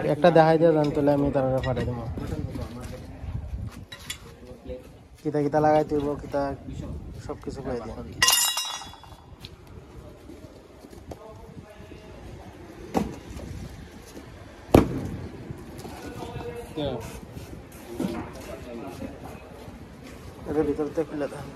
একটা দেখাই দিয়ে দেন তাহলে আমি তারা পাঠাই দেবো কিতা কিতা লাগাই দিব কিতা সব কিছু করে দিই এর ভিতরতে খুলে দেন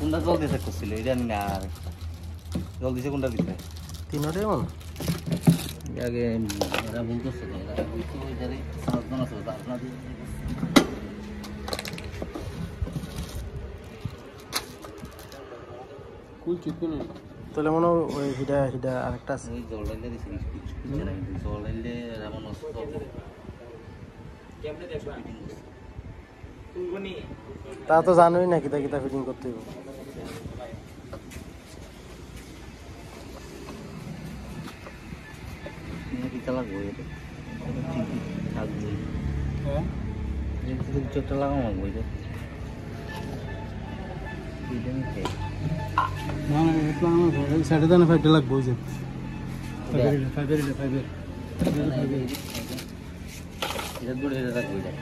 কোনটা জল দিতে করছিল এটা আমি না আর জল দিছে কোনটা দিতে তিনটাই মনে আগে এরা ভুল করছে এরা বুঝতে ওইটারে সাবধান আছে আপনাদের কুল চিকু না তাহলে মনে ওই হিডা হিডা আরেকটা আছে ওই জল লাইলে দিছে জল লাইলে এমন অবস্থা হবে কেমনে দেখবা তা তো জানোই না কিতা কিতা ফিটিং করতে হবে কিতা লাগবে এটা ঠিক থাকবে হ্যাঁ এই চোটটা লাগানো লাগবে এটা এটা নিতে না না এটা আমার সাইডে দানা ফাইটে লাগবে ওই যে ফাইবার এটা দূরে এটা রাখবে এটা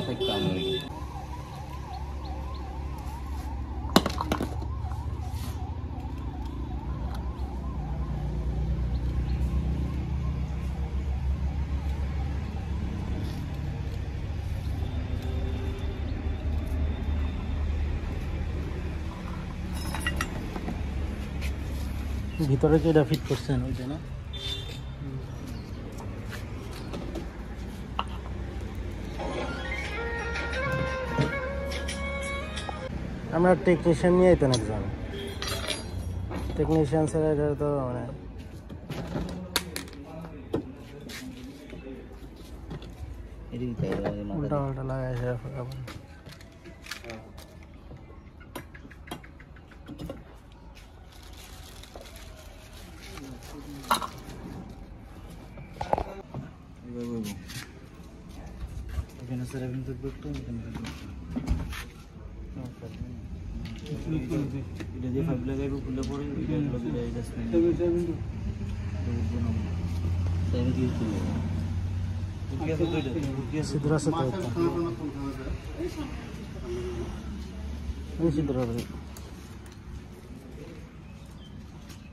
ঠিক কাম হয়ে ভিতরে কি এটা ফিট করছেন ওইটা না আমরা টেকনিশিয়ান নিয়ে আইতেন একজন টেকনিশিয়ান স্যার এটা তো মানে উল্টা উল্টা লাগাই এখানে স্যার এখন তো করতে এটা যে ফাইভ লাগাইবো খুলে পড়ে সিদ্ধ আছে তো সিদ্ধ হবে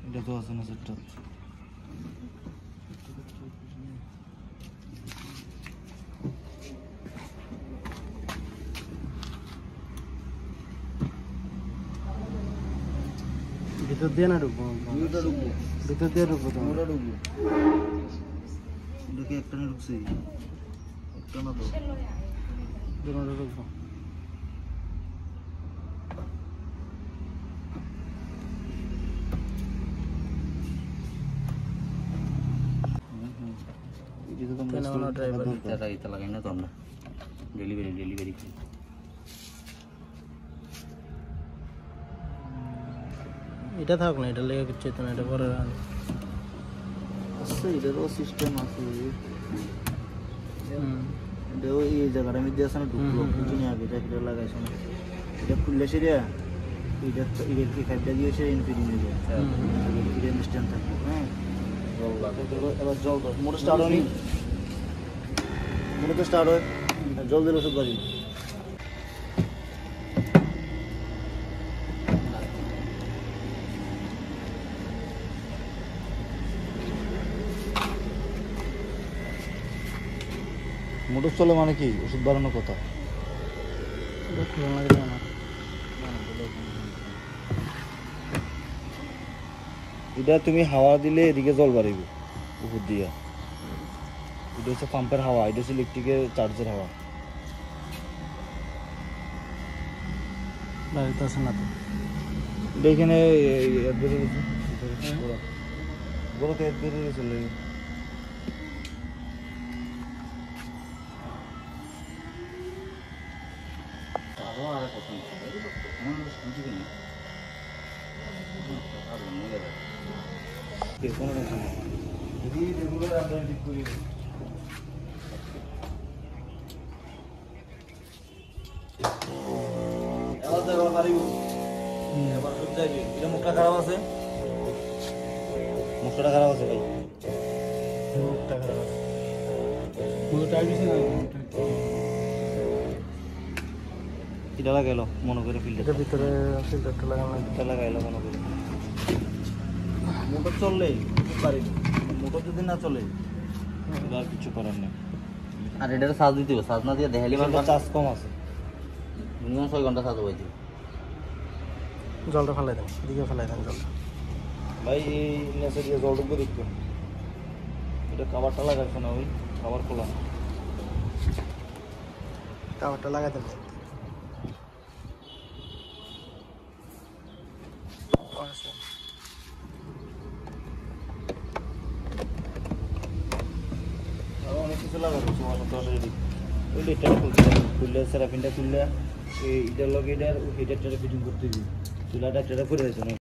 এটা তো আছে না সেটটা ভিতর দিয়ে না ঢুকবো ভিতর দিয়ে ঢুকবো তোমরা ঢুকবো ঢুকে একটা না ঢুকছি একটা না তো দুটো ঢুকবো এটা তো আমরা ড্রাইভার এটা লাগাই না তো আমরা ডেলিভারি এটা থাক না এটা লেগে কিছু না এটা পরে আচ্ছা এটারও সিস্টেম আছে এটাও এই জায়গাটা আমি দিয়ে আছে না ঢুকলো কিছু নিয়ে আগে এটা লাগাইছে না এটা খুললে সেরিয়া এটা ইলেকট্রিক ফাইভটা দিয়ে সে ইনফিডিং হয়ে যায় ইলেকট্রিক স্ট্যান্ড থাকবে হ্যাঁ জল লাগে এবার জল দাও মোটর স্টার্ট হয়নি মোটর তো স্টার্ট হয় জল দিলে ওষুধ বাড়ি মোটর চলে মানে কি ওষুধ বাড়ানোর কথা এটা তুমি হাওয়া দিলে এদিকে জল বাড়িবে উপর দিয়া এটা হচ্ছে পাম্পের হাওয়া এটা হচ্ছে ইলেকট্রিকের চার্জের হাওয়া বাড়িতে আছে না তো এখানে বেরিয়ে গেছে বড় তো বেরিয়ে গেছে আরো আর কথা শুনছি কিনা আর মনে গেল কোনো টেনশন নেই যদি রেগুলার আপনারা ঠিক করি এবার তো এবার পারিব এবার সব যাইবে এটা মুখটা খারাপ আছে মুখটা খারাপ আছে ভাই মুখটা খারাপ আছে মুখটা টাইট হয়েছে না এটা লাগাইলো মনে করে ফিল্টার এটা ভিতরে ফিল্টারটা লাগানো এটা লাগাইলো মনে করে মোটর চললেই পারিব মোটর যদি না চলে আর কিছু করার নেই আর এটার সাজ দিতে হবে সাজ না দিয়ে দেখালি মানে চার্জ কম আছে মিনিমাম 6 ঘন্টা সাজ হয়ে যাবে জলটা ফেলাই দেন দিকে ফেলাই দেন জলটা ভাই এই নেসে দিয়ে জল ঢুকবে দেখতো এটা কাভারটা লাগাইছো না ওই কাভার খোলা কাভারটা লাগাই দেন অনেক কিছু লাগাবো তোমার মতো অলরেডি ওই এটা খুললে সেরাফিনটা খুললে এইটার লগে এটার হিটারটা ফিটিং করতে দিই চুলাটা একটা করে হয়েছে না